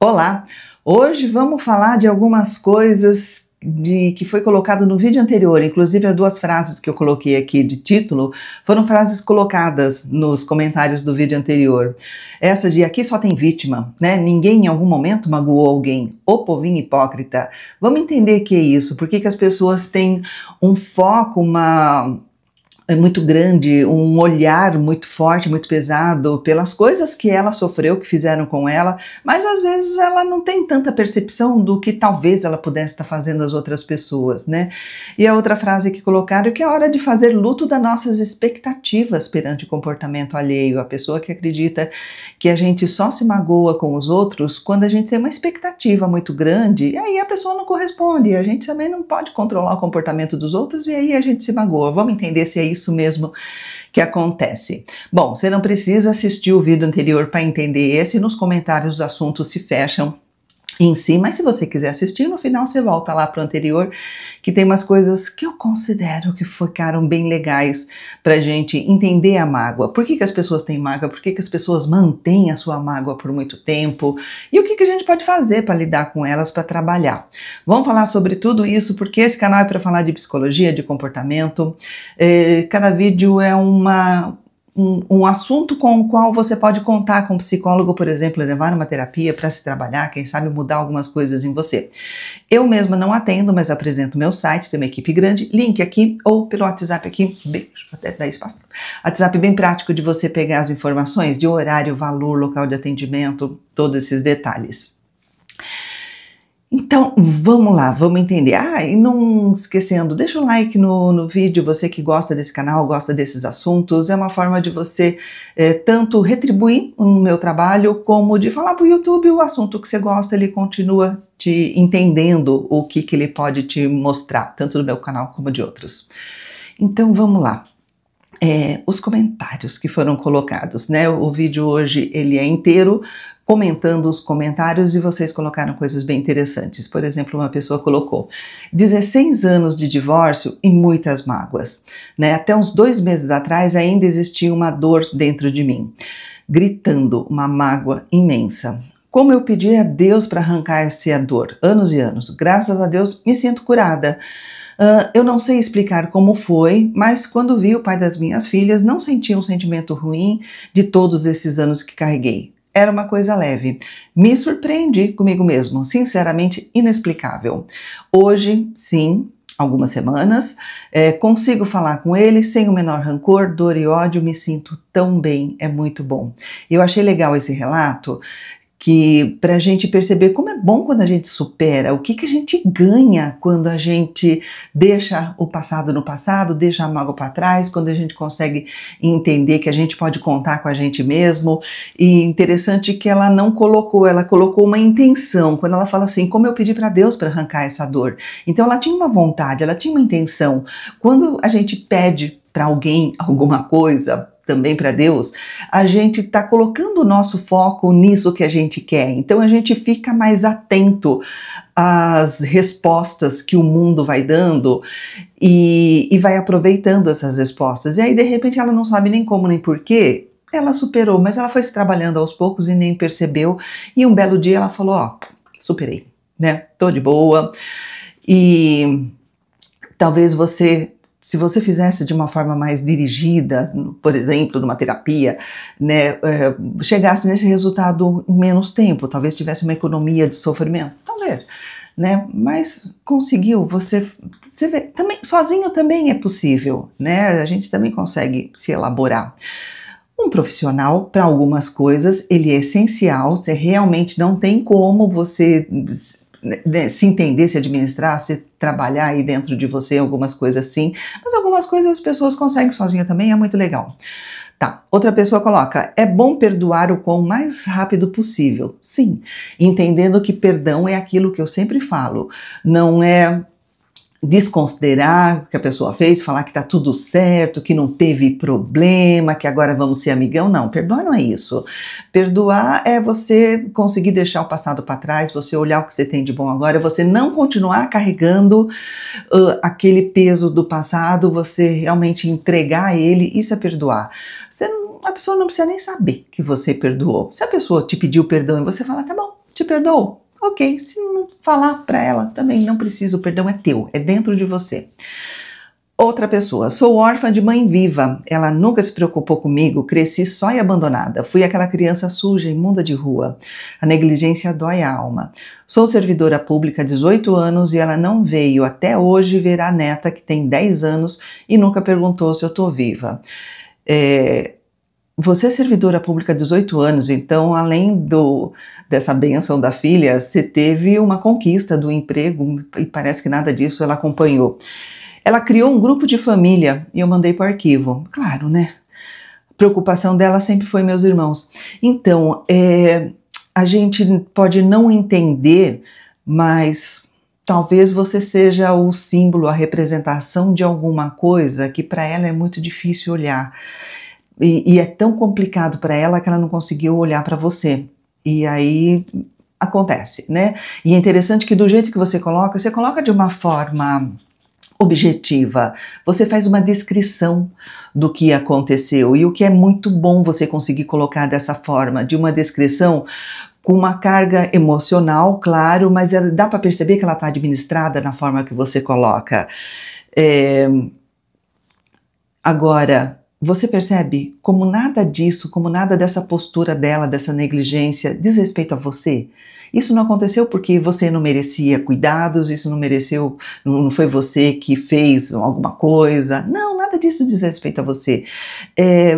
Olá! Hoje vamos falar de algumas coisas que foi colocado no vídeo anterior, inclusive as duas frases que eu coloquei aqui de título foram frases colocadas nos comentários do vídeo anterior. Essa de aqui só tem vítima, né? Ninguém em algum momento magoou alguém. O povinho hipócrita. Vamos entender o que é isso, por que as pessoas têm um foco, muito grande, um olhar muito forte, muito pesado pelas coisas que ela sofreu, que fizeram com ela, mas às vezes ela não tem tanta percepção do que talvez ela pudesse estar fazendo às outras pessoas, né? E a outra frase que colocaram que é hora de fazer luto das nossas expectativas perante o comportamento alheio, a pessoa que acredita que a gente só se magoa com os outros quando a gente tem uma expectativa muito grande, e aí a pessoa não corresponde, a gente também não pode controlar o comportamento dos outros e aí a gente se magoa. Vamos entender se é isso mesmo que acontece. Bom, você não precisa assistir o vídeo anterior para entender esse, nos comentários os assuntos se fecham em si, mas se você quiser assistir, no final você volta lá para o anterior, que tem umas coisas que eu considero que ficaram bem legais para a gente entender a mágoa. Por que as pessoas têm mágoa? Por que as pessoas mantêm a sua mágoa por muito tempo? E o que a gente pode fazer para lidar com elas, para trabalhar? Vamos falar sobre tudo isso, porque esse canal é para falar de psicologia, de comportamento. Cada vídeo é um assunto com o qual você pode contar com um psicólogo, por exemplo, levar uma terapia para se trabalhar, quem sabe mudar algumas coisas em você. Eu mesma não atendo, mas apresento meu site, tem uma equipe grande, link aqui ou pelo WhatsApp aqui, beijo, até dar espaço. WhatsApp bem prático de você pegar as informações de horário, valor, local de atendimento, todos esses detalhes. Então, vamos lá, vamos entender. E não esquecendo, deixa o like no vídeo, você que gosta desse canal, gosta desses assuntos, é uma forma de você tanto retribuir o meu trabalho, como de falar para o YouTube o assunto que você gosta, ele continua te entendendo o que ele pode te mostrar, tanto do meu canal como de outros. Então, vamos lá. Os comentários que foram colocados, né? O vídeo hoje ele é inteiro comentando os comentários e vocês colocaram coisas bem interessantes. Por exemplo, uma pessoa colocou 16 anos de divórcio e muitas mágoas, né? Até uns 2 meses atrás ainda existia uma dor dentro de mim, gritando, uma mágoa imensa. Como eu pedi a Deus para arrancar essa dor, anos e anos, graças a Deus me sinto curada. Eu não sei explicar como foi, mas quando vi o pai das minhas filhas, não senti um sentimento ruim de todos esses anos que carreguei. Era uma coisa leve. Me surpreendi comigo mesmo, sinceramente inexplicável. Hoje, sim, algumas semanas, consigo falar com ele sem o menor rancor, dor e ódio, me sinto tão bem, é muito bom. Eu achei legal esse relato, que para a gente perceber como é bom quando a gente supera, o que a gente ganha quando a gente deixa o passado no passado, deixa a mágoa para trás, quando a gente consegue entender que a gente pode contar com a gente mesmo. E interessante que ela não colocou, ela colocou uma intenção, quando ela fala assim, como eu pedi para Deus para arrancar essa dor. Então ela tinha uma vontade, ela tinha uma intenção. Quando a gente pede para alguém alguma coisa, também para Deus, a gente está colocando o nosso foco nisso que a gente quer. Então a gente fica mais atento às respostas que o mundo vai dando e vai aproveitando essas respostas. E aí de repente ela não sabe nem como nem porquê, ela superou, mas ela foi se trabalhando aos poucos e nem percebeu. E um belo dia ela falou, superei, né? Tô de boa. E talvez se você fizesse de uma forma mais dirigida, por exemplo, numa terapia, né, chegasse nesse resultado em menos tempo, talvez tivesse uma economia de sofrimento, talvez, né, mas conseguiu, você vê, também, sozinho também é possível, né, a gente também consegue se elaborar. Um profissional, para algumas coisas, ele é essencial, você realmente não tem como você se entender, se administrar, se trabalhar aí dentro de você, algumas coisas assim, mas algumas coisas as pessoas conseguem sozinha também, é muito legal. Tá, outra pessoa coloca, é bom perdoar o quão mais rápido possível. Sim, entendendo que perdão é aquilo que eu sempre falo, não é desconsiderar o que a pessoa fez, falar que tá tudo certo, que não teve problema, que agora vamos ser amigão. Não, perdoar não é isso. Perdoar é você conseguir deixar o passado para trás, você olhar o que você tem de bom agora, você não continuar carregando aquele peso do passado, você realmente entregar ele, isso é perdoar. A pessoa não precisa nem saber que você perdoou. Se a pessoa te pediu perdão e você fala, tá bom, Te perdoo? Ok, se não falar para ela, também não precisa, o perdão é teu, é dentro de você. Outra pessoa, sou órfã de mãe viva, ela nunca se preocupou comigo, cresci só e abandonada, fui aquela criança suja, imunda de rua, a negligência dói a alma. Sou servidora pública há 18 anos e ela não veio até hoje ver a neta que tem 10 anos e nunca perguntou se eu tô viva. Você é servidora pública há 18 anos, então além dessa bênção da filha, você teve uma conquista do emprego e parece que nada disso ela acompanhou. Ela criou um grupo de família e eu mandei para o arquivo. Claro, né? A preocupação dela sempre foi meus irmãos. Então, a gente pode não entender, mas talvez você seja o símbolo, a representação de alguma coisa que para ela é muito difícil olhar. E é tão complicado para ela que ela não conseguiu olhar para você. E aí acontece, né? E é interessante que do jeito que você coloca de uma forma objetiva, você faz uma descrição do que aconteceu e o que é muito bom você conseguir colocar dessa forma, de uma descrição com uma carga emocional, claro, mas dá para perceber que ela está administrada na forma que você coloca. Agora, você percebe como nada disso, como nada dessa postura dela, dessa negligência, diz respeito a você? Isso não aconteceu porque você não merecia cuidados, isso não foi você que fez alguma coisa. Não, nada disso diz respeito a você.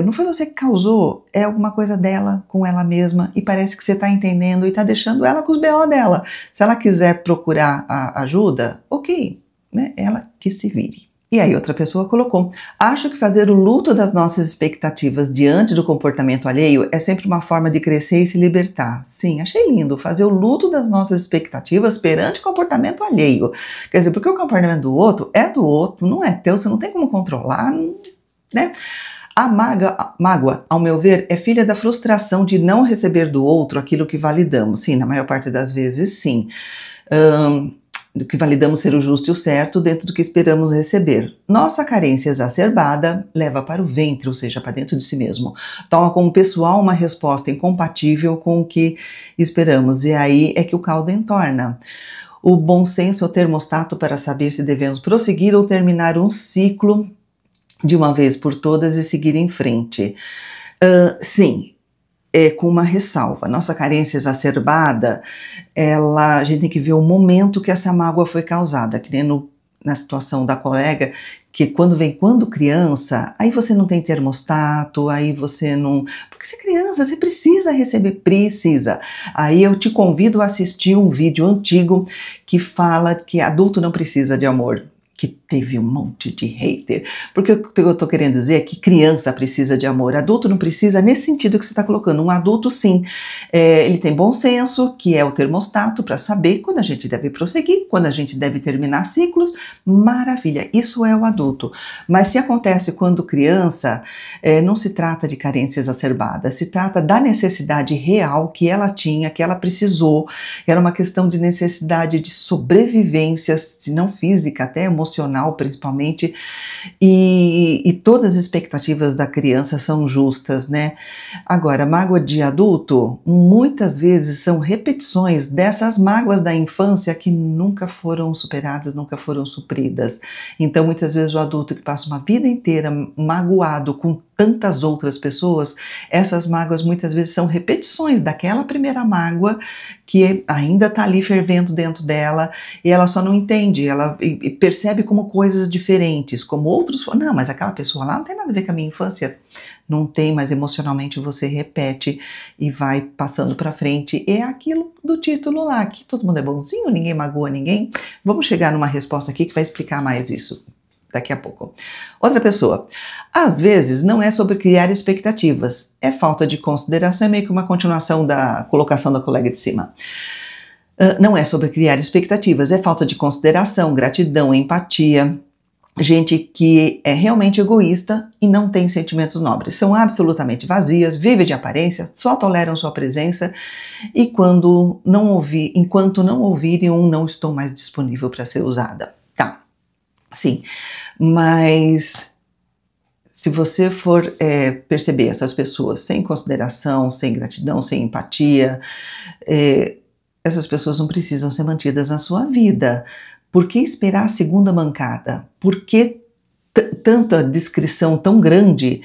Não foi você que causou, é alguma coisa dela, com ela mesma, e parece que você está entendendo e está deixando ela com os BO dela. Se ela quiser procurar ajuda, ok, né? Ela que se vire. E aí outra pessoa colocou, acho que fazer o luto das nossas expectativas diante do comportamento alheio é sempre uma forma de crescer e se libertar. Sim, achei lindo, fazer o luto das nossas expectativas perante o comportamento alheio. Quer dizer, porque o comportamento do outro é do outro, não é teu, você não tem como controlar, né? A mágoa, ao meu ver, é filha da frustração de não receber do outro aquilo que validamos. Sim, na maior parte das vezes, sim. Do que validamos ser o justo e o certo dentro do que esperamos receber. Nossa carência exacerbada leva para o ventre, ou seja, para dentro de si mesmo. Toma como pessoal uma resposta incompatível com o que esperamos, e aí é que o caldo entorna. O bom senso é o termostato para saber se devemos prosseguir ou terminar um ciclo de uma vez por todas e seguir em frente. Sim, com uma ressalva. Nossa carência exacerbada, a gente tem que ver o momento que essa mágoa foi causada, que nem na situação da colega, que quando criança, aí você não tem termostato, aí você não... Porque você é criança, você precisa receber, precisa. Aí eu te convido a assistir um vídeo antigo que fala que adulto não precisa de amor, que teve um monte de hater, porque o que eu tô querendo dizer é que criança precisa de amor, adulto não precisa, nesse sentido que você está colocando. Um adulto sim, ele tem bom senso, que é o termostato para saber quando a gente deve prosseguir, quando a gente deve terminar ciclos, maravilha, isso é o adulto. Mas se acontece quando criança, não se trata de carência exacerbada, se trata da necessidade real que ela tinha, que ela precisou, era uma questão de necessidade de sobrevivência, se não física, até emocional principalmente, e todas as expectativas da criança são justas, né? Agora, mágoa de adulto, muitas vezes são repetições dessas mágoas da infância que nunca foram superadas, nunca foram supridas. Então, muitas vezes o adulto que passa uma vida inteira magoado com tantas outras pessoas, essas mágoas muitas vezes são repetições daquela primeira mágoa que ainda está ali fervendo dentro dela e ela só não entende, ela percebe como coisas diferentes, como outros, não, mas aquela pessoa lá não tem nada a ver com a minha infância, não tem, mas emocionalmente você repete e vai passando para frente, é aquilo do título lá, que todo mundo é bonzinho, ninguém magoa ninguém. Vamos chegar numa resposta aqui que vai explicar mais isso daqui a pouco. Outra pessoa, às vezes não é sobre criar expectativas, é falta de consideração, é meio que uma continuação da colocação da colega de cima. Não é sobre criar expectativas, é falta de consideração, gratidão, empatia, gente que é realmente egoísta e não tem sentimentos nobres, são absolutamente vazias, vivem de aparência, só toleram sua presença e enquanto não ouvirem não estou mais disponível para ser usada. Tá, sim, mas se você for perceber essas pessoas sem consideração, sem gratidão, sem empatia, essas pessoas não precisam ser mantidas na sua vida. Por que esperar a segunda mancada? Por que tanta descrição tão grande?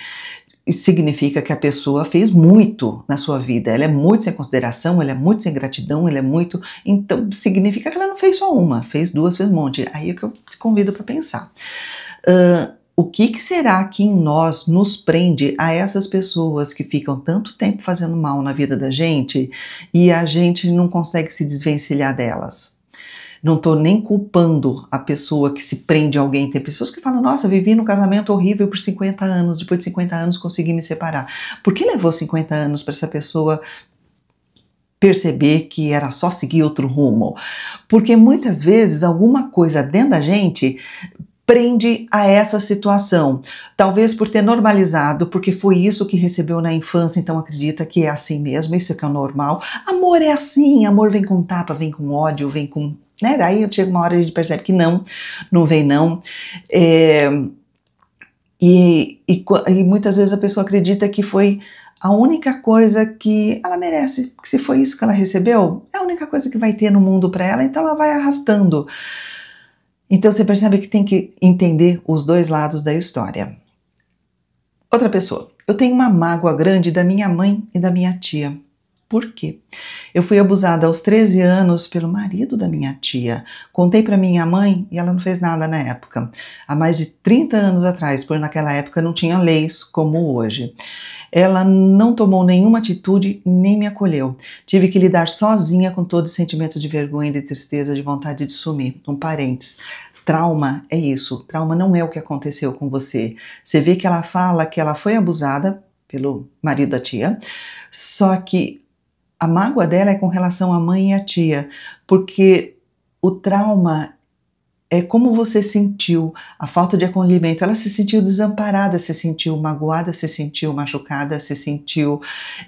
Significa que a pessoa fez muito na sua vida, ela é muito sem consideração, ela é muito sem gratidão, ela é muito... Então, significa que ela não fez só uma, fez duas, fez um monte. Aí é que eu te convido para pensar. O que será que em nós nos prende a essas pessoas que ficam tanto tempo fazendo mal na vida da gente e a gente não consegue se desvencilhar delas? Não estou nem culpando a pessoa que se prende a alguém. Tem pessoas que falam, nossa, vivi num casamento horrível por 50 anos, depois de 50 anos consegui me separar. Por que levou 50 anos para essa pessoa perceber que era só seguir outro rumo? Porque muitas vezes alguma coisa dentro da gente prende a essa situação, talvez por ter normalizado, porque foi isso que recebeu na infância, então acredita que é assim mesmo, isso é que é o normal. Amor é assim, amor vem com tapa, vem com ódio, vem com... Né? Daí chega uma hora e a gente percebe que não vem não. E muitas vezes a pessoa acredita que foi a única coisa que ela merece, que se foi isso que ela recebeu, é a única coisa que vai ter no mundo para ela, então ela vai arrastando. Então você percebe que tem que entender os dois lados da história. Outra pessoa, eu tenho uma mágoa grande da minha mãe e da minha tia. Por quê? Eu fui abusada aos 13 anos pelo marido da minha tia. Contei para minha mãe e ela não fez nada na época. Há mais de 30 anos atrás, porque naquela época não tinha leis como hoje. Ela não tomou nenhuma atitude, nem me acolheu. Tive que lidar sozinha com todo esse sentimento de vergonha, de tristeza, de vontade de sumir. Um parênteses. Trauma é isso. Trauma não é o que aconteceu com você. Você vê que ela fala que ela foi abusada pelo marido da tia, só que a mágoa dela é com relação à mãe e à tia, porque o trauma é como você sentiu, a falta de acolhimento, ela se sentiu desamparada, se sentiu magoada, se sentiu machucada, se sentiu...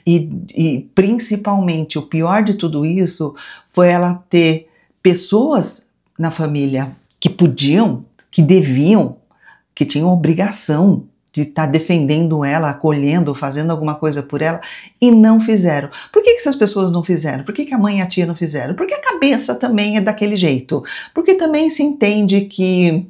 E principalmente, o pior de tudo isso foi ela ter pessoas na família que podiam, que deviam, que tinham obrigação de estar defendendo ela, acolhendo, fazendo alguma coisa por ela, e não fizeram. Por que essas pessoas não fizeram? Por que a mãe e a tia não fizeram? Porque a cabeça também é daquele jeito. Porque também se entende que,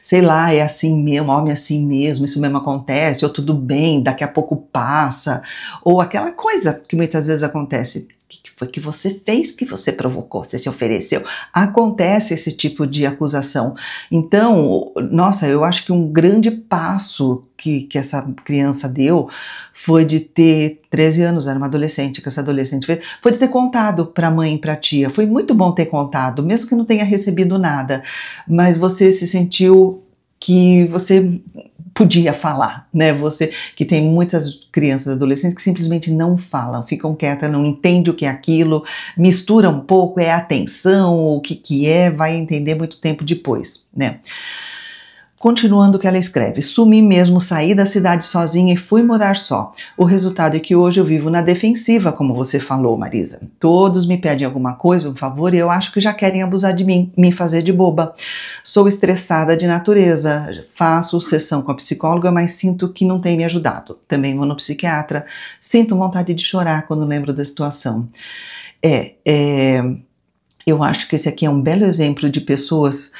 sei lá, é assim mesmo, homem é assim mesmo, isso mesmo acontece, ou tudo bem, daqui a pouco passa, ou aquela coisa que muitas vezes acontece. O que foi que você fez, que você provocou, você se ofereceu? Acontece esse tipo de acusação. Então, nossa, eu acho que um grande passo que essa criança deu foi de ter 13 anos, era uma adolescente, que essa adolescente fez, foi de ter contado para a mãe e para a tia. Foi muito bom ter contado, mesmo que não tenha recebido nada, mas você se sentiu que você podia falar, né? Você que tem muitas crianças e adolescentes que simplesmente não falam, ficam quietas, não entendem o que é aquilo, mistura um pouco, é atenção, o que é, vai entender muito tempo depois, né? Continuando o que ela escreve, sumi mesmo, saí da cidade sozinha e fui morar só. O resultado é que hoje eu vivo na defensiva, como você falou, Marisa. Todos me pedem alguma coisa, um favor, e eu acho que já querem abusar de mim, me fazer de boba. Sou estressada de natureza, faço sessão com a psicóloga, mas sinto que não tem me ajudado. Também vou no psiquiatra, sinto vontade de chorar quando lembro da situação. Eu acho que esse aqui é um belo exemplo de pessoas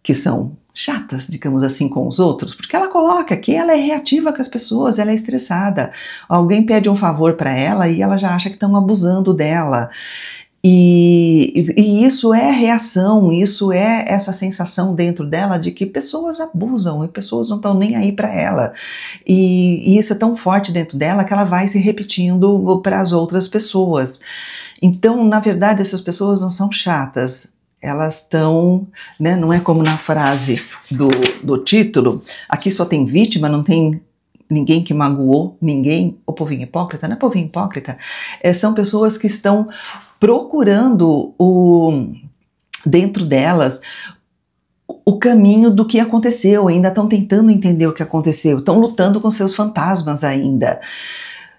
que são chatas, digamos assim, com os outros, porque ela coloca que ela é reativa com as pessoas, ela é estressada. Alguém pede um favor para ela e ela já acha que estão abusando dela. E isso é reação, isso é essa sensação dentro dela de que pessoas abusam e pessoas não estão nem aí para ela. E isso é tão forte dentro dela que ela vai se repetindo para as outras pessoas. Então, na verdade, essas pessoas não são chatas. Elas estão, né, não é como na frase do título, aqui só tem vítima, não tem ninguém que magoou ninguém, o povinho hipócrita, não é povinho hipócrita, são pessoas que estão procurando dentro delas o caminho do que aconteceu, ainda estão tentando entender o que aconteceu, estão lutando com seus fantasmas ainda.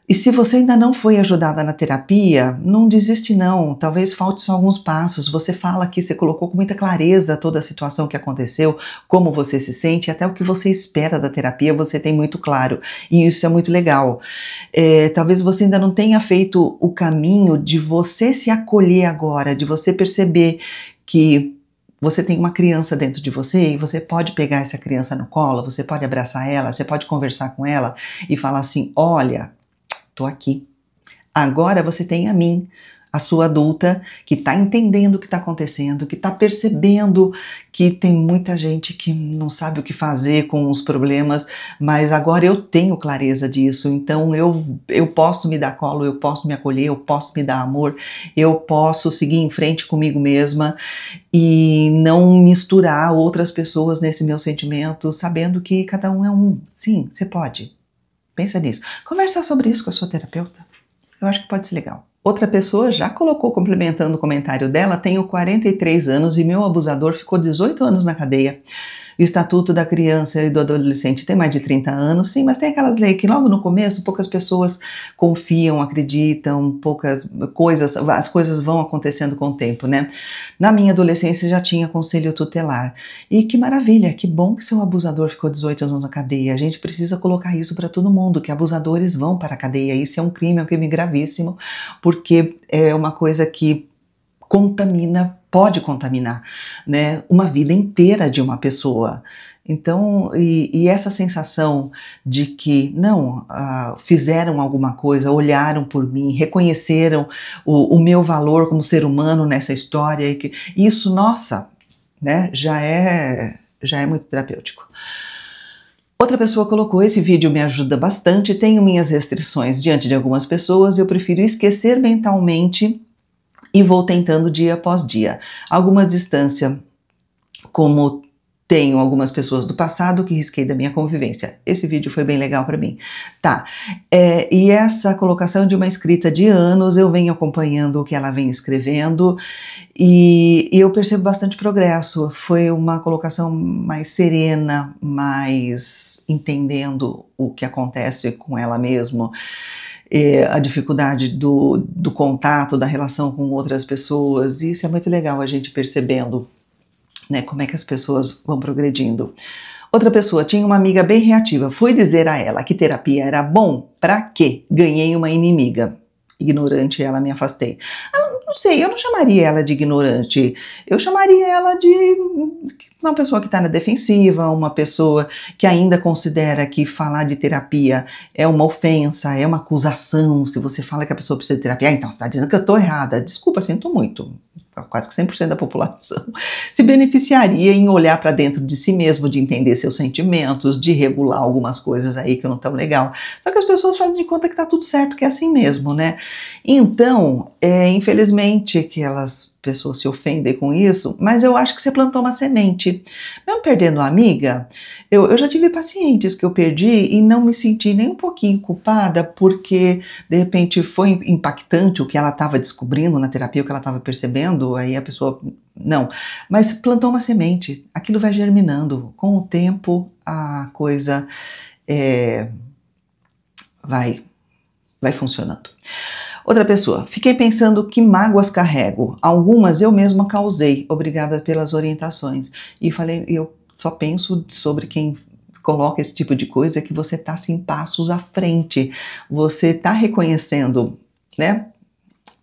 E se você ainda não foi ajudada na terapia, não desiste não, talvez falte só alguns passos. Você fala que você colocou com muita clareza toda a situação que aconteceu, como você se sente, até o que você espera da terapia, você tem muito claro. E isso é muito legal. Talvez você ainda não tenha feito o caminho de você se acolher agora, de você perceber que você tem uma criança dentro de você e você pode pegar essa criança no colo, você pode abraçar ela, você pode conversar com ela e falar assim, olha, tô aqui. Agora você tem a mim, a sua adulta, que está entendendo o que está acontecendo, que está percebendo que tem muita gente que não sabe o que fazer com os problemas, mas agora eu tenho clareza disso, então eu posso me dar colo, eu posso me acolher, eu posso me dar amor, eu posso seguir em frente comigo mesma e não misturar outras pessoas nesse meu sentimento, sabendo que cada um é um. Sim, você pode. Pensa nisso. Conversar sobre isso com a sua terapeuta. Eu acho que pode ser legal. Outra pessoa já colocou, complementando o comentário dela, tenho 43 anos e meu abusador ficou 18 anos na cadeia. O Estatuto da Criança e do Adolescente tem mais de 30 anos, sim, mas tem aquelas leis que logo no começo poucas pessoas confiam, acreditam, poucas coisas, as coisas vão acontecendo com o tempo, né? Na minha adolescência já tinha conselho tutelar. E que maravilha, que bom que seu abusador ficou 18 anos na cadeia. A gente precisa colocar isso para todo mundo, que abusadores vão para a cadeia. Isso é um crime gravíssimo, porque é uma coisa que contamina, pode contaminar, né, uma vida inteira de uma pessoa. Então, e essa sensação de que, não, fizeram alguma coisa, olharam por mim, reconheceram o meu valor como ser humano nessa história, e que isso, nossa, né, já é muito terapêutico. Outra pessoa colocou, esse vídeo me ajuda bastante, tenho minhas restrições diante de algumas pessoas, eu prefiro esquecer mentalmente e vou tentando dia após dia. Alguma distância, como tenho algumas pessoas do passado que risquei da minha convivência. Esse vídeo foi bem legal para mim. Tá, e essa colocação de uma escrita de anos, eu venho acompanhando o que ela vem escrevendo e eu percebo bastante progresso. Foi uma colocação mais serena, mais entendendo o que acontece com ela mesma. A dificuldade do contato, da relação com outras pessoas, e isso é muito legal a gente percebendo, né, como é que as pessoas vão progredindo. Outra pessoa, tinha uma amiga bem reativa, fui dizer a ela que terapia era bom, pra quê? Ganhei uma inimiga. Ignorante, ela me afastei. Não sei, eu não chamaria ela de ignorante, eu chamaria ela de uma pessoa que está na defensiva, uma pessoa que ainda considera que falar de terapia é uma ofensa, é uma acusação. Se você fala que a pessoa precisa de terapia, então você está dizendo que eu estou errada. Desculpa, sinto muito. Quase que 100% da população se beneficiaria em olhar para dentro de si mesmo, de entender seus sentimentos, de regular algumas coisas aí que não estão legal. Só que as pessoas fazem de conta que está tudo certo, que é assim mesmo, né? Então, infelizmente, aquelas pessoas se ofendem com isso, mas eu acho que você plantou uma semente. Mesmo perdendo a amiga, eu já tive pacientes que eu perdi e não me senti nem um pouquinho culpada, porque de repente foi impactante o que ela estava descobrindo na terapia, o que ela estava percebendo, aí a pessoa, não, mas plantou uma semente, aquilo vai germinando, com o tempo a coisa vai funcionando. Outra pessoa, fiquei pensando que mágoas carrego, algumas eu mesma causei, obrigada pelas orientações. E falei, eu só penso sobre quem coloca esse tipo de coisa, que você está assim passos à frente, você está reconhecendo, né?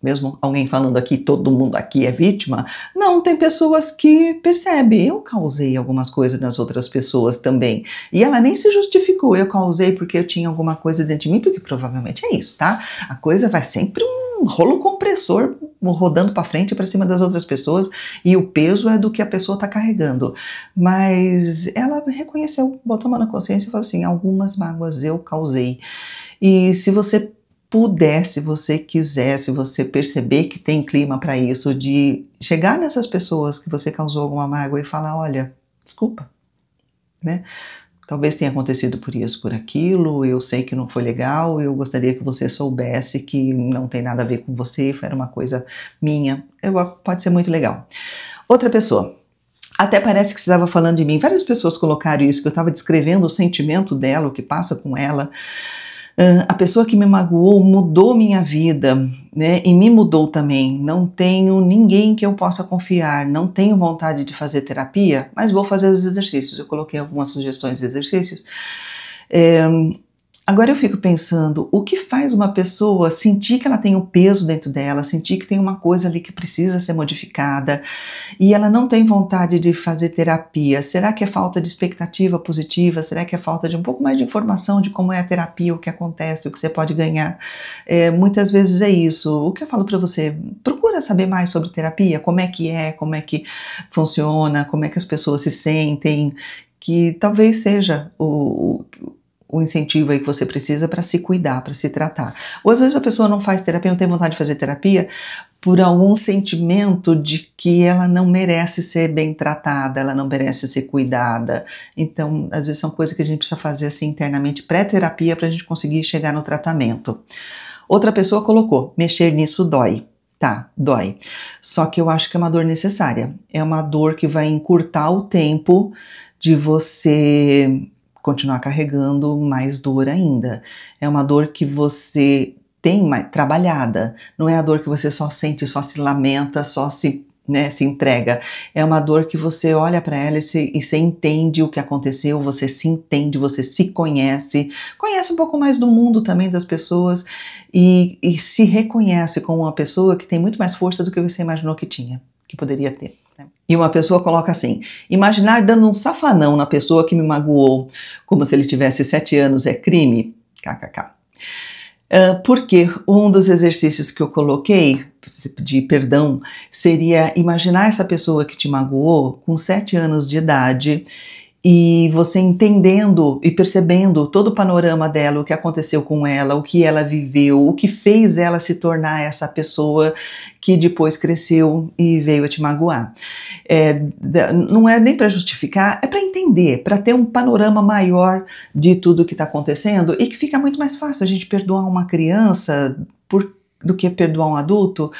Mesmo alguém falando aqui, todo mundo aqui é vítima, não, tem pessoas que percebem, eu causei algumas coisas nas outras pessoas também, e ela nem se justificou, eu causei porque eu tinha alguma coisa dentro de mim, porque provavelmente é isso, tá? A coisa vai sempre um rolo compressor rodando para frente e para cima das outras pessoas, e o peso é do que a pessoa está carregando, mas ela reconheceu, botou a mão na consciência e falou assim, algumas mágoas eu causei, e se você puder, se você quiser, se você perceber que tem clima para isso, de chegar nessas pessoas que você causou alguma mágoa e falar, olha, desculpa, né? Talvez tenha acontecido por isso, por aquilo, eu sei que não foi legal, eu gostaria que você soubesse que não tem nada a ver com você, era uma coisa minha, pode ser muito legal. Outra pessoa, até parece que você estava falando de mim, várias pessoas colocaram isso, que eu estava descrevendo o sentimento dela, o que passa com ela. A pessoa que me magoou mudou minha vida, né? E me mudou também. Não tenho ninguém que eu possa confiar, não tenho vontade de fazer terapia, mas vou fazer os exercícios. Eu coloquei algumas sugestões de exercícios. Agora eu fico pensando, o que faz uma pessoa sentir que ela tem um peso dentro dela, sentir que tem uma coisa ali que precisa ser modificada e ela não tem vontade de fazer terapia? Será que é falta de expectativa positiva? Será que é falta de um pouco mais de informação de como é a terapia, o que acontece, o que você pode ganhar? Muitas vezes é isso. O que eu falo para você, procura saber mais sobre terapia, como é, como é que funciona, como é que as pessoas se sentem, que talvez seja o incentivo aí que você precisa para se cuidar, para se tratar. Ou às vezes a pessoa não faz terapia, não tem vontade de fazer terapia por algum sentimento de que ela não merece ser bem tratada, ela não merece ser cuidada. Então, às vezes são coisas que a gente precisa fazer assim internamente, pré-terapia, para a gente conseguir chegar no tratamento. Outra pessoa colocou, mexer nisso dói. Tá, dói. Só que eu acho que é uma dor necessária. É uma dor que vai encurtar o tempo de você continuar carregando mais dor ainda. É uma dor que você tem mais trabalhada. Não é a dor que você só sente, só se lamenta, só se entrega. É uma dor que você olha para ela e você entende o que aconteceu, você se entende, você se conhece um pouco mais do mundo também, das pessoas, e se reconhece como uma pessoa que tem muito mais força do que você imaginou que tinha, que poderia ter. E uma pessoa coloca assim, imaginar dando um safanão na pessoa que me magoou, como se ele tivesse 7 anos, é crime? KKK. Porque um dos exercícios que eu coloquei, de perdão, seria imaginar essa pessoa que te magoou com 7 anos de idade, e você entendendo e percebendo todo o panorama dela, o que aconteceu com ela, o que ela viveu, o que fez ela se tornar essa pessoa que depois cresceu e veio a te magoar. Não é nem para justificar, é para entender, para ter um panorama maior de tudo que está acontecendo e que fica muito mais fácil a gente perdoar uma criança do que perdoar um adulto.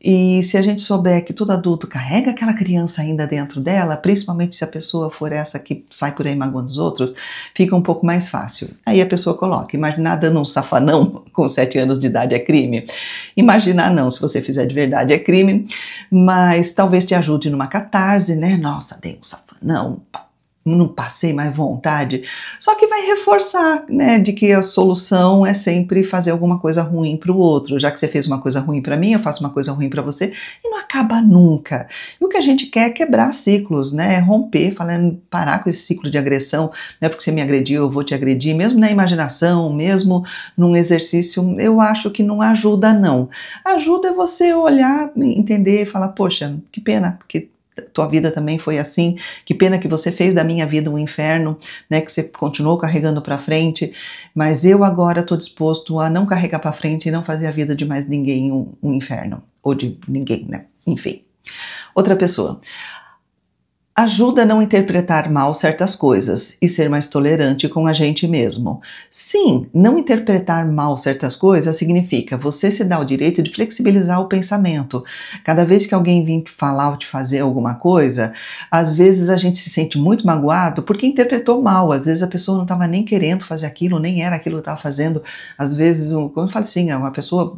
E se a gente souber que todo adulto carrega aquela criança ainda dentro dela, principalmente se a pessoa for essa que sai por aí magoando os outros, fica um pouco mais fácil. Aí a pessoa coloca, imaginar dando um safanão com 7 anos de idade é crime? Imaginar não, se você fizer de verdade é crime, mas talvez te ajude numa catarse, né? Nossa, dei um safanão, não passei mais vontade, só que vai reforçar, né, de que a solução é sempre fazer alguma coisa ruim para o outro. Já que você fez uma coisa ruim para mim, eu faço uma coisa ruim para você e não acaba nunca. E o que a gente quer é quebrar ciclos, né, romper, parar com esse ciclo de agressão, não é porque você me agrediu, eu vou te agredir, mesmo na imaginação, mesmo num exercício, eu acho que não ajuda não. Ajuda você olhar, entender, falar, poxa, que pena, porque tua vida também foi assim, que pena que você fez da minha vida um inferno, né, que você continuou carregando para frente, mas eu agora estou disposto a não carregar para frente e não fazer a vida de mais ninguém um inferno, ou de ninguém, né, enfim. Outra pessoa, ajuda a não interpretar mal certas coisas e ser mais tolerante com a gente mesmo. Sim, não interpretar mal certas coisas significa você se dar o direito de flexibilizar o pensamento. Cada vez que alguém vir falar ou te fazer alguma coisa, às vezes a gente se sente muito magoado porque interpretou mal. Às vezes a pessoa não estava nem querendo fazer aquilo, nem era aquilo que estava fazendo. Às vezes, como eu falo assim, uma pessoa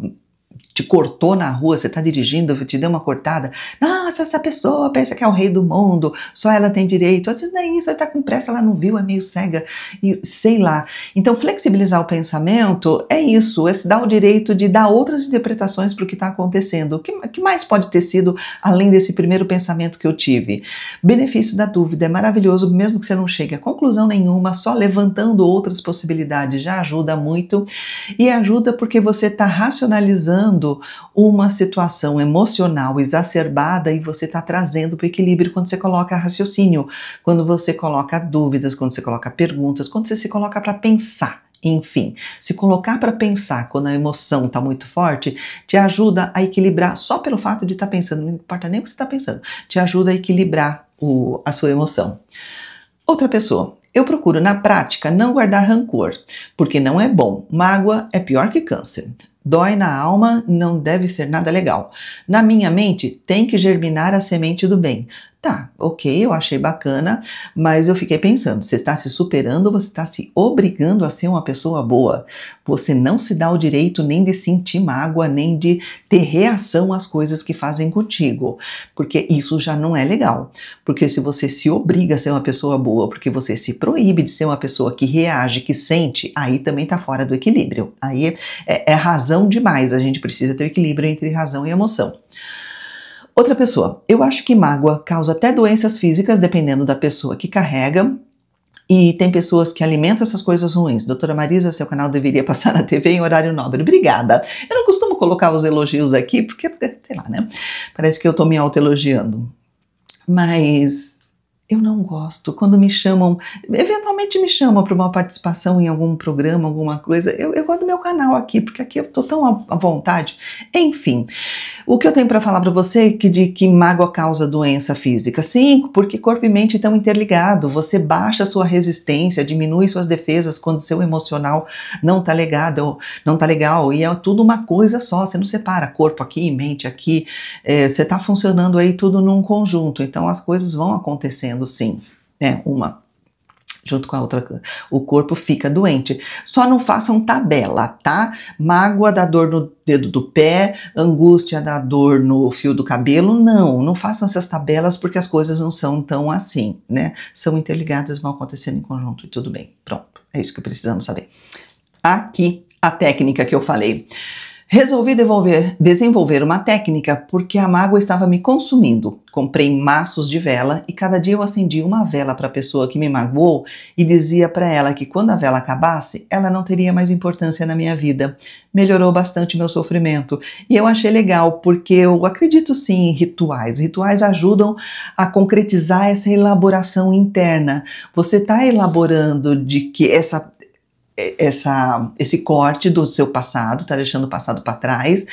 te cortou na rua, você está dirigindo, te deu uma cortada, nossa, essa pessoa pensa que é o rei do mundo, só ela tem direito, às vezes não é isso, ela está com pressa, ela não viu, é meio cega, e sei lá. Então flexibilizar o pensamento é isso, é se dar o direito de dar outras interpretações para o que está acontecendo. O que mais pode ter sido além desse primeiro pensamento que eu tive? Benefício da dúvida é maravilhoso, mesmo que você não chegue a conclusão nenhuma, só levantando outras possibilidades já ajuda muito, e ajuda porque você está racionalizando uma situação emocional exacerbada e você está trazendo para o equilíbrio quando você coloca raciocínio, quando você coloca dúvidas, quando você coloca perguntas, quando você se coloca para pensar. Enfim, se colocar para pensar quando a emoção está muito forte, te ajuda a equilibrar, só pelo fato de estar pensando, não importa nem o que você está pensando, te ajuda a equilibrar a sua emoção. Outra pessoa, eu procuro na prática não guardar rancor, porque não é bom, mágoa é pior que câncer. Dói na alma, não deve ser nada legal. Na minha mente, tem que germinar a semente do bem. Tá, ok, eu achei bacana, mas eu fiquei pensando, você está se superando, você está se obrigando a ser uma pessoa boa. Você não se dá o direito nem de sentir mágoa, nem de ter reação às coisas que fazem contigo, porque isso já não é legal. Porque se você se obriga a ser uma pessoa boa, porque você se proíbe de ser uma pessoa que reage, que sente, aí também está fora do equilíbrio. Aí é razão demais, a gente precisa ter o equilíbrio entre razão e emoção. Outra pessoa, eu acho que mágoa causa até doenças físicas, dependendo da pessoa que carrega, e tem pessoas que alimentam essas coisas ruins. Doutora Marisa, seu canal deveria passar na TV em horário nobre. Obrigada. Eu não costumo colocar os elogios aqui, porque, sei lá, né? Parece que eu tô me autoelogiando. Mas eu não gosto. Quando me chamam, eventualmente me chamam para uma participação em algum programa, alguma coisa, eu gosto do meu canal aqui, porque aqui eu tô tão à vontade. Enfim, o que eu tenho para falar para você é de que mágoa causa doença física. Sim, porque corpo e mente estão interligados. Você baixa a sua resistência, diminui suas defesas quando seu emocional não tá ligado, não tá legal. E é tudo uma coisa só, você não separa corpo aqui, mente aqui. Você tá funcionando aí tudo num conjunto. Então as coisas vão acontecendo. Sim, né? Uma junto com a outra, o corpo fica doente. Só não façam tabela, tá? Mágoa dá dor no dedo do pé, angústia dá dor no fio do cabelo. Não façam essas tabelas, porque as coisas não são tão assim, né? São interligadas, vão acontecendo em conjunto e tudo bem. Pronto, é isso que precisamos saber. Aqui a técnica que eu falei. Resolvi desenvolver uma técnica porque a mágoa estava me consumindo. Comprei maços de vela e cada dia eu acendia uma vela para a pessoa que me magoou e dizia para ela que quando a vela acabasse, ela não teria mais importância na minha vida. Melhorou bastante meu sofrimento. E eu achei legal porque eu acredito sim em rituais. Rituais ajudam a concretizar essa elaboração interna. Você está elaborando de que esse corte do seu passado, tá deixando o passado para trás,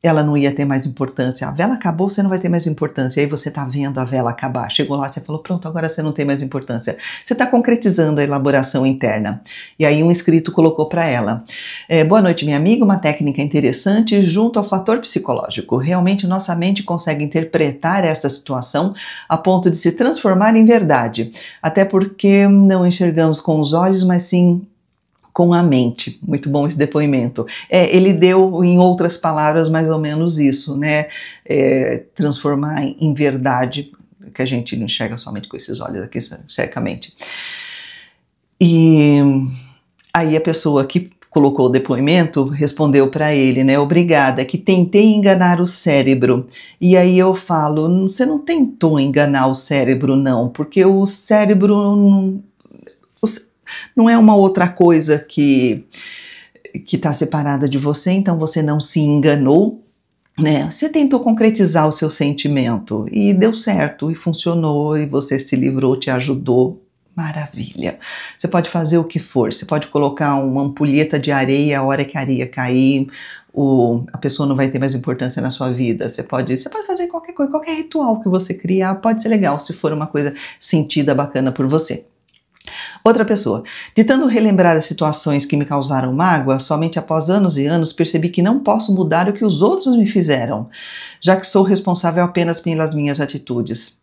ela não ia ter mais importância. A vela acabou, você não vai ter mais importância. Aí você tá vendo a vela acabar. Chegou lá, você falou, pronto, agora você não tem mais importância. Você tá concretizando a elaboração interna. E aí um inscrito colocou para ela. Boa noite, minha amiga, uma técnica interessante junto ao fator psicológico. Realmente nossa mente consegue interpretar esta situação a ponto de se transformar em verdade. Até porque não enxergamos com os olhos, mas sim com a mente. Muito bom esse depoimento. Ele deu, em outras palavras, mais ou menos isso, né? Transformar em verdade, que a gente não enxerga somente com esses olhos aqui, enxerga a mente. E aí a pessoa que colocou o depoimento respondeu para ele, né? Obrigada, que tentei enganar o cérebro. E aí eu falo, você não tentou enganar o cérebro, não, porque o cérebro não é uma outra coisa que está separada de você, então você não se enganou, né? Você tentou concretizar o seu sentimento e deu certo, e funcionou, e você se livrou, te ajudou. Maravilha! Você pode fazer o que for, você pode colocar uma ampulheta de areia a hora que a areia cair, a pessoa não vai ter mais importância na sua vida. Você pode fazer qualquer coisa, qualquer ritual que você criar, pode ser legal, se for uma coisa sentida, bacana por você. Outra pessoa, tentando relembrar as situações que me causaram mágoa, somente após anos e anos percebi que não posso mudar o que os outros me fizeram, já que sou responsável apenas pelas minhas atitudes.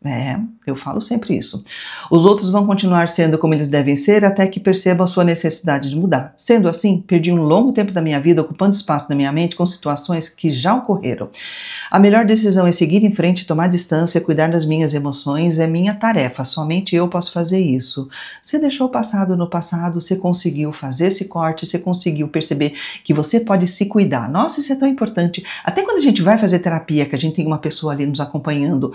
Eu falo sempre isso. Os outros vão continuar sendo como eles devem ser até que percebam a sua necessidade de mudar. Sendo assim, perdi um longo tempo da minha vida ocupando espaço na minha mente com situações que já ocorreram. A melhor decisão é seguir em frente, tomar distância, cuidar das minhas emoções, é minha tarefa, somente eu posso fazer isso. Você deixou o passado no passado, você conseguiu fazer esse corte, você conseguiu perceber que você pode se cuidar. Nossa, isso é tão importante. Até quando a gente vai fazer terapia, que a gente tem uma pessoa ali nos acompanhando,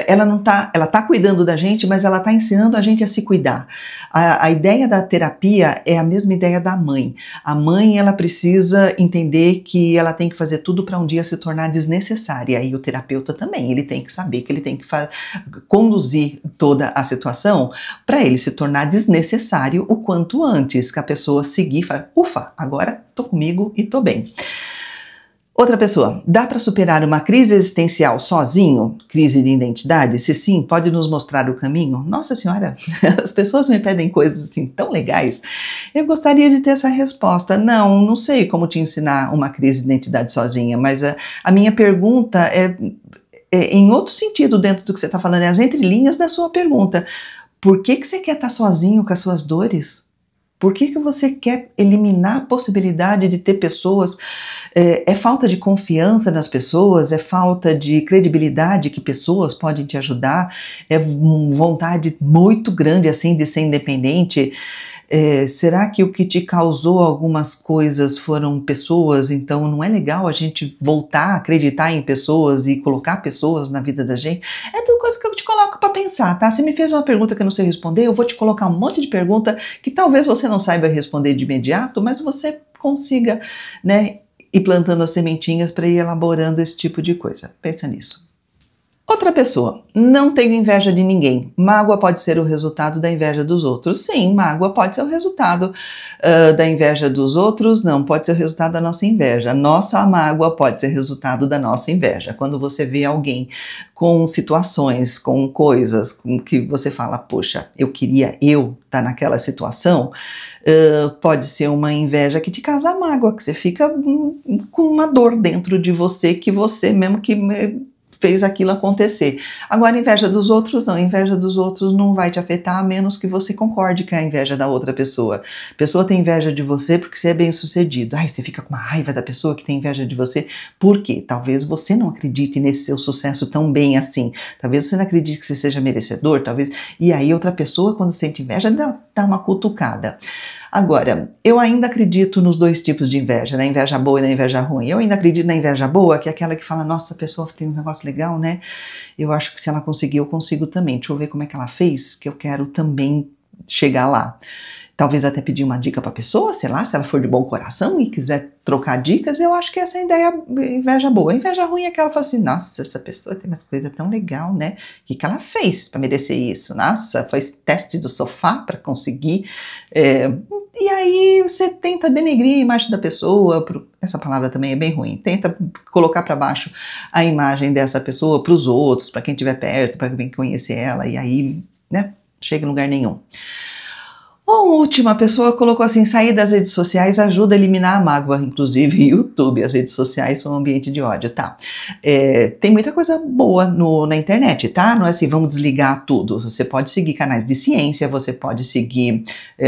ela tá cuidando da gente, mas ela tá ensinando a gente a se cuidar. A ideia da terapia é a mesma ideia da mãe. A mãe, ela precisa entender que ela tem que fazer tudo para um dia se tornar desnecessária. E o terapeuta também, ele tem que saber que ele tem que conduzir toda a situação para ele se tornar desnecessário o quanto antes, que a pessoa seguir e falar, ufa, agora tô comigo e tô bem. Outra pessoa, dá para superar uma crise existencial sozinho? Crise de identidade? Se sim, pode nos mostrar o caminho? Nossa senhora, as pessoas me pedem coisas assim tão legais. Eu gostaria de ter essa resposta. Não sei como te ensinar uma crise de identidade sozinha, mas a minha pergunta em outro sentido dentro do que você está falando, é as entrelinhas da sua pergunta. Por que você quer estar sozinho com as suas dores? Por que você quer eliminar a possibilidade de ter pessoas? É falta de confiança nas pessoas? É falta de credibilidade que pessoas podem te ajudar? É vontade muito grande assim de ser independente? Será que o que te causou algumas coisas foram pessoas? Então não é legal a gente voltar a acreditar em pessoas e colocar pessoas na vida da gente? É tudo coisa que eu te coloco para pensar, tá? Você me fez uma pergunta que eu não sei responder, eu vou te colocar um monte de pergunta que talvez você não saiba responder de imediato, mas você consiga, né, ir plantando as sementinhas para ir elaborando esse tipo de coisa. Pensa nisso. Outra pessoa, não tenho inveja de ninguém. Mágoa pode ser o resultado da inveja dos outros. Sim, mágoa pode ser o resultado da inveja dos outros, não, pode ser o resultado da nossa inveja. Nossa mágoa pode ser resultado da nossa inveja. Quando você vê alguém com situações, com coisas com que você fala, poxa, eu queria estar naquela situação, pode ser uma inveja que te causa mágoa, que você fica com uma dor dentro de você, que você mesmo que fez aquilo acontecer. Agora, a inveja dos outros não. A inveja dos outros não vai te afetar, a menos que você concorde com a inveja da outra pessoa. A pessoa tem inveja de você porque você é bem sucedido. Ai, você fica com uma raiva da pessoa que tem inveja de você. Por quê? Talvez você não acredite nesse seu sucesso tão bem assim. Talvez você não acredite que você seja merecedor, talvez. E aí outra pessoa, quando sente inveja, dá uma cutucada. Agora, eu ainda acredito nos dois tipos de inveja, na inveja boa e na inveja ruim. Eu ainda acredito na inveja boa, que é aquela que fala, nossa, a pessoa tem um negócio legal, né? Eu acho que se ela conseguir, eu consigo também. Deixa eu ver como é que ela fez, que eu quero também chegar lá. Talvez até pedir uma dica para a pessoa, sei lá, se ela for de bom coração e quiser trocar dicas, eu acho que essa é a ideia, inveja boa. A inveja ruim é que ela fala assim, nossa, essa pessoa tem umas coisas tão legal, né? O que ela fez para merecer isso? Nossa, foi teste do sofá para conseguir. E aí você tenta denegrir a imagem da pessoa, essa palavra também é bem ruim, tenta colocar para baixo a imagem dessa pessoa para os outros, para quem estiver perto, para quem conhecer ela, e aí, né, chega em lugar nenhum. A última pessoa colocou assim, sair das redes sociais ajuda a eliminar a mágoa, inclusive YouTube, as redes sociais são um ambiente de ódio, tá? Tem muita coisa boa na internet, tá? Não é assim, vamos desligar tudo. Você pode seguir canais de ciência, você pode seguir,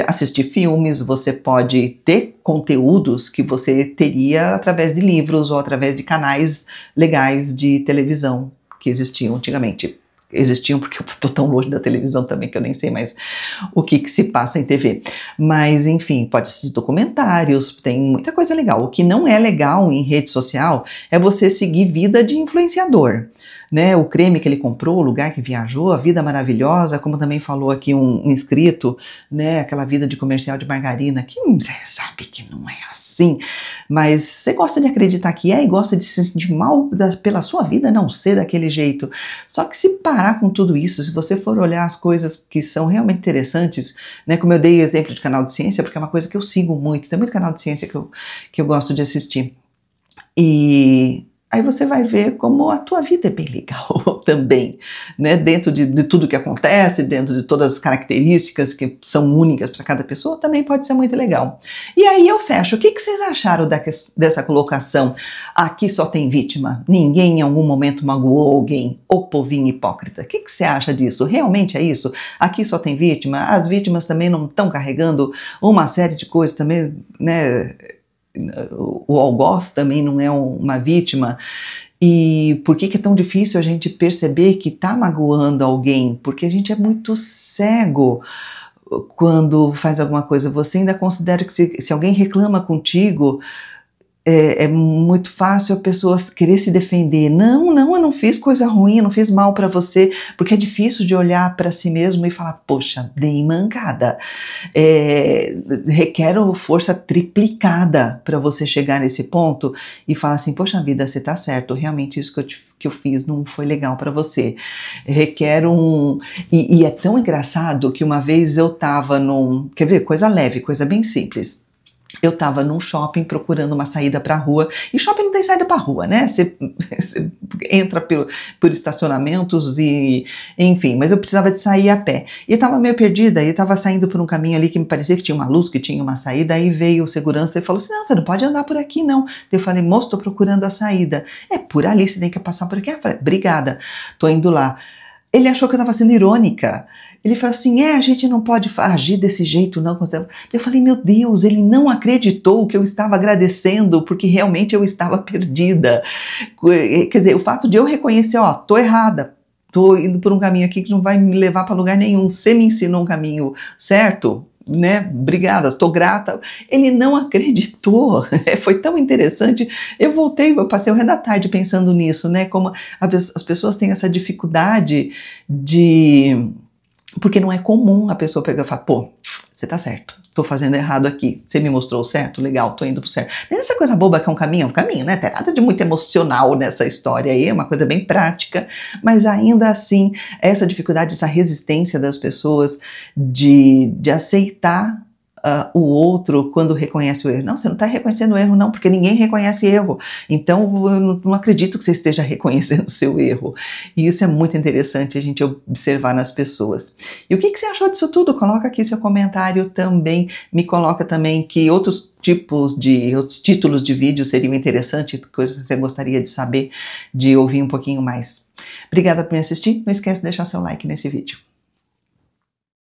assistir filmes, você pode ter conteúdos que você teria através de livros ou através de canais legais de televisão que existiam antigamente. Existiam porque eu estou tão longe da televisão também que eu nem sei mais o que se passa em TV. Mas, enfim, pode assistir documentários, tem muita coisa legal. O que não é legal em rede social é você seguir vida de influenciador. Né, o creme que ele comprou, o lugar que viajou, a vida maravilhosa, como também falou aqui um inscrito, né, aquela vida de comercial de margarina, que você sabe que não é assim, mas você gosta de acreditar que é e gosta de se sentir mal pela sua vida não ser daquele jeito. Só que se parar com tudo isso, se você for olhar as coisas que são realmente interessantes, né, como eu dei exemplo de canal de ciência, porque é uma coisa que eu sigo muito, tem muito canal de ciência que eu gosto de assistir. E aí você vai ver como a tua vida é bem legal também, né? Dentro de tudo que acontece, dentro de todas as características que são únicas para cada pessoa, também pode ser muito legal. E aí eu fecho. O que vocês acharam dessa colocação? Aqui só tem vítima. Ninguém em algum momento magoou alguém. O povinho hipócrita. O que você acha disso? Realmente é isso? Aqui só tem vítima? As vítimas também não estão carregando uma série de coisas também, né? O algoz também não é uma vítima. E por que é tão difícil a gente perceber que está magoando alguém? Porque a gente é muito cego quando faz alguma coisa. Você ainda considera que se alguém reclama contigo, é muito fácil a pessoa querer se defender. Não, eu não fiz coisa ruim, eu não fiz mal para você, porque é difícil de olhar para si mesmo e falar, poxa, dei mancada. Requer força triplicada para você chegar nesse ponto e falar assim, poxa vida, você tá certo, realmente isso que eu fiz não foi legal para você. Requer E é tão engraçado que uma vez eu tava quer ver, coisa leve, coisa bem simples. Eu estava num shopping procurando uma saída para a rua, e shopping não tem saída para a rua, né? Você entra por estacionamentos e enfim, mas eu precisava de sair a pé. E estava meio perdida, e estava saindo por um caminho ali que me parecia que tinha uma luz, que tinha uma saída, aí veio o segurança e falou assim, não, você não pode andar por aqui não. Eu falei, moço, estou procurando a saída. É por ali, você tem que passar por aqui. Eu falei, obrigada, estou indo lá. Ele achou que eu estava sendo irônica. Ele falou assim, a gente não pode agir desse jeito não. Eu falei, meu Deus, ele não acreditou que eu estava agradecendo, porque realmente eu estava perdida. Quer dizer, o fato de eu reconhecer, ó, tô errada, tô indo por um caminho aqui que não vai me levar para lugar nenhum, você me ensinou um caminho certo, né, obrigada, estou grata. Ele não acreditou, foi tão interessante. Eu passei o resto da tarde pensando nisso, né, como as pessoas têm essa dificuldade porque não é comum a pessoa pegar e falar, pô, você tá certo, tô fazendo errado aqui, você me mostrou o certo, legal, tô indo pro certo. Essa coisa boba que é um caminho, né, tem nada de muito emocional nessa história aí, é uma coisa bem prática, mas ainda assim, essa dificuldade, essa resistência das pessoas de aceitar o outro quando reconhece o erro. Não, você não está reconhecendo o erro não, porque ninguém reconhece erro. Então, eu não acredito que você esteja reconhecendo o seu erro. E isso é muito interessante a gente observar nas pessoas. E o que você achou disso tudo? Coloca aqui seu comentário também. Me coloca também que outros títulos de vídeo seriam interessantes, coisas que você gostaria de saber, de ouvir um pouquinho mais. Obrigada por me assistir. Não esquece de deixar seu like nesse vídeo.